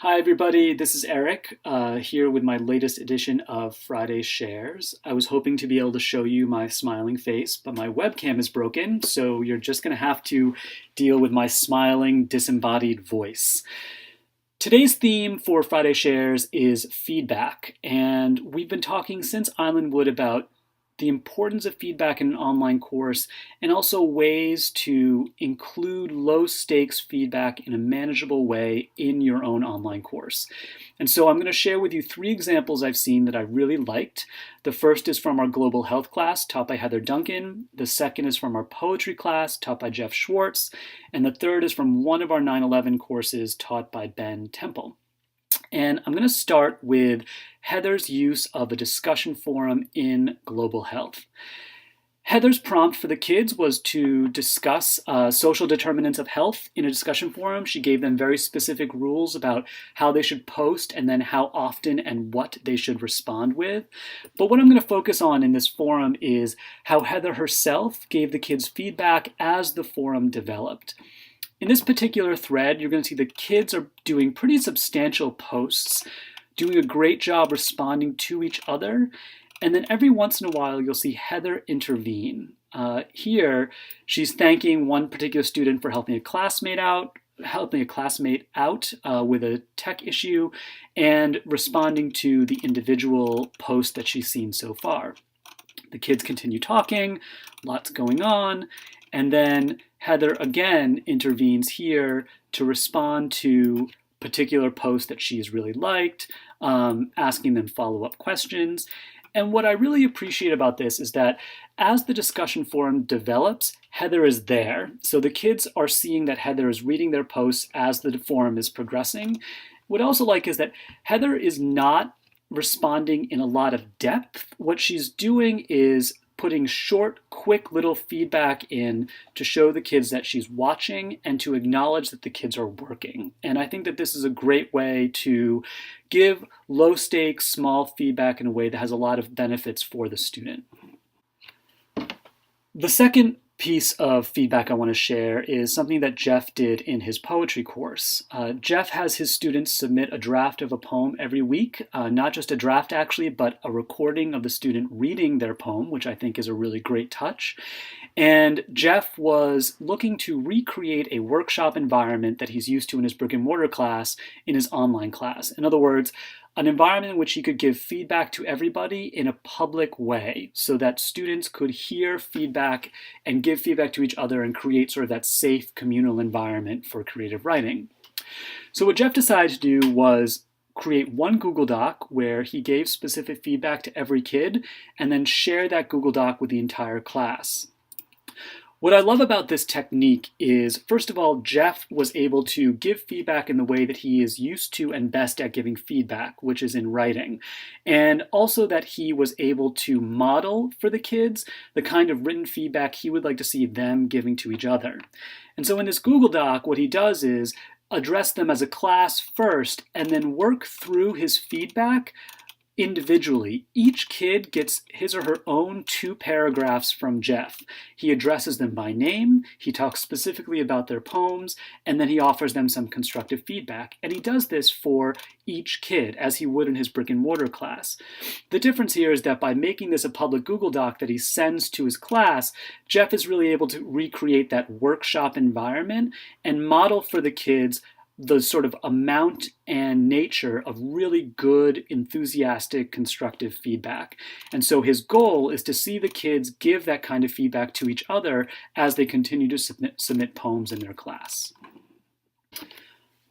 Hi everybody, this is Eric, here with my latest edition of Friday Shares. I was hoping to be able to show you my smiling face, but my webcam is broken, so you're just going to have to deal with my smiling, disembodied voice. Today's theme for Friday Shares is feedback, and we've been talking since Islandwood about the importance of feedback in an online course and also ways to include low stakes feedback in a manageable way in your own online course. And so I'm going to share with you 3 examples I've seen that I really liked. The first is from our global health class taught by Heather Duncan. The second is from our poetry class taught by Jeff Schwartz. And the third is from one of our 9/11 courses taught by Ben Temple. And I'm going to start with Heather's use of a discussion forum in global health. Heather's prompt for the kids was to discuss social determinants of health in a discussion forum. She gave them very specific rules about how they should post and then how often and what they should respond with. But what I'm going to focus on in this forum is how Heather herself gave the kids feedback as the forum developed. In this particular thread, you're going to see the kids are doing pretty substantial posts, doing a great job responding to each other, and then every once in a while you'll see Heather intervene. Here, she's thanking one particular student for helping a classmate out with a tech issue, and responding to the individual post that she's seen so far. The kids continue talking, lots going on, and then Heather again intervenes here to respond to particular posts that she's really liked, asking them follow-up questions. And what I really appreciate about this is that as the discussion forum develops, Heather is there. So the kids are seeing that Heather is reading their posts as the forum is progressing. What I also like is that Heather is not responding in a lot of depth. What she's doing is putting short, quick little feedback in to show the kids that she's watching and to acknowledge that the kids are working. And I think that this is a great way to give low stakes, small feedback in a way that has a lot of benefits for the student. The second piece of feedback I want to share is something that Jeff did in his poetry course. Jeff has his students submit a draft of a poem every week, not just a draft actually, but a recording of the student reading their poem, which I think is a really great touch. And Jeff was looking to recreate a workshop environment that he's used to in his brick and mortar class in his online class. In other words, an environment in which he could give feedback to everybody in a public way so that students could hear feedback and give feedback to each other and create sort of that safe communal environment for creative writing. So what Jeff decided to do was create one Google Doc where he gave specific feedback to every kid and then share that Google Doc with the entire class. What I love about this technique is, first of all, Jeff was able to give feedback in the way that he is used to and best at giving feedback, which is in writing. And also that he was able to model for the kids the kind of written feedback he would like to see them giving to each other. And so in this Google Doc, what he does is address them as a class first and then work through his feedback individually. Each kid gets his or her own 2 paragraphs from Jeff. He addresses them by name, he talks specifically about their poems, and then he offers them some constructive feedback. And he does this for each kid, as he would in his brick and mortar class. The difference here is that by making this a public Google Doc that he sends to his class, Jeff is really able to recreate that workshop environment and model for the kids the sort of amount and nature of really good, enthusiastic, constructive feedback. And so his goal is to see the kids give that kind of feedback to each other as they continue to submit poems in their class.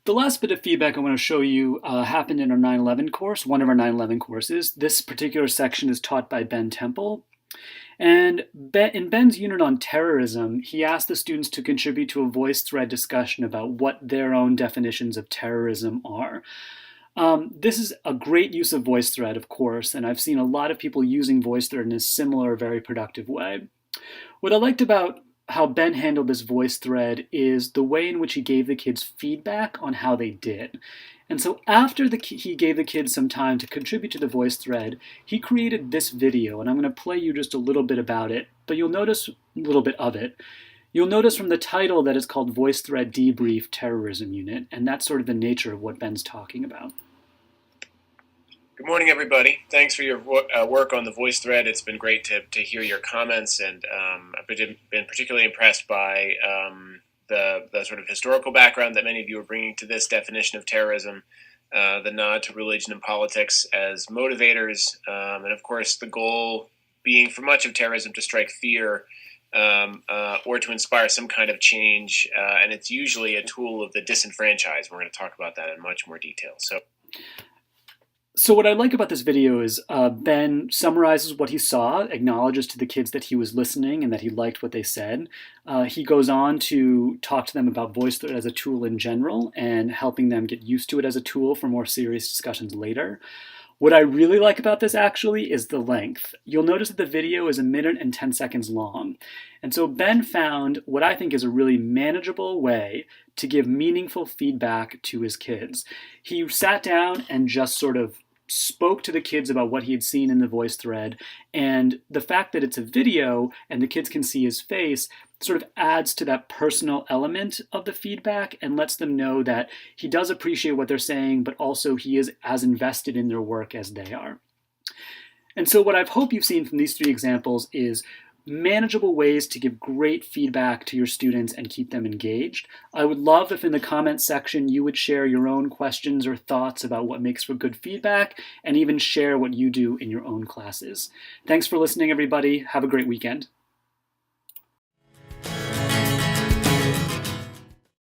The last bit of feedback I want to show you happened in our 9/11 course, one of our 9/11 courses. This particular section is taught by Ben Temple. And in Ben's unit on terrorism, he asked the students to contribute to a voice thread discussion about what their own definitions of terrorism are. This is a great use of VoiceThread, of course, and I've seen a lot of people using VoiceThread in a similar, very productive way. What I liked about how Ben handled this VoiceThread is the way in which he gave the kids feedback on how they did. And so after he gave the kids some time to contribute to the voice thread, he created this video, and I'm going to play you just a little bit about it, but you'll notice a little bit of it. You'll notice from the title that it's called VoiceThread Debrief Terrorism Unit, and that's sort of the nature of what Ben's talking about. Good morning, everybody. Thanks for your work on the VoiceThread. It's been great to hear your comments, and I've been particularly impressed by the sort of historical background that many of you are bringing to this definition of terrorism, the nod to religion and politics as motivators, and of course the goal being for much of terrorism to strike fear or to inspire some kind of change, and it's usually a tool of the disenfranchised. We're going to talk about that in much more detail. So what I like about this video is Ben summarizes what he saw, acknowledges to the kids that he was listening and that he liked what they said. He goes on to talk to them about VoiceThread as a tool in general and helping them get used to it as a tool for more serious discussions later. What I really like about this actually is the length. You'll notice that the video is 1 minute and 10 seconds long. And so Ben found what I think is a really manageable way to give meaningful feedback to his kids. He sat down and just sort of spoke to the kids about what he had seen in the voice thread, and the fact that it's a video and the kids can see his face sort of adds to that personal element of the feedback and lets them know that he does appreciate what they're saying, but also he is as invested in their work as they are. And so what I hope you've seen from these 3 examples is manageable ways to give great feedback to your students and keep them engaged. I would love if in the comments section you would share your own questions or thoughts about what makes for good feedback, and even share what you do in your own classes. Thanks for listening, everybody. Have a great weekend.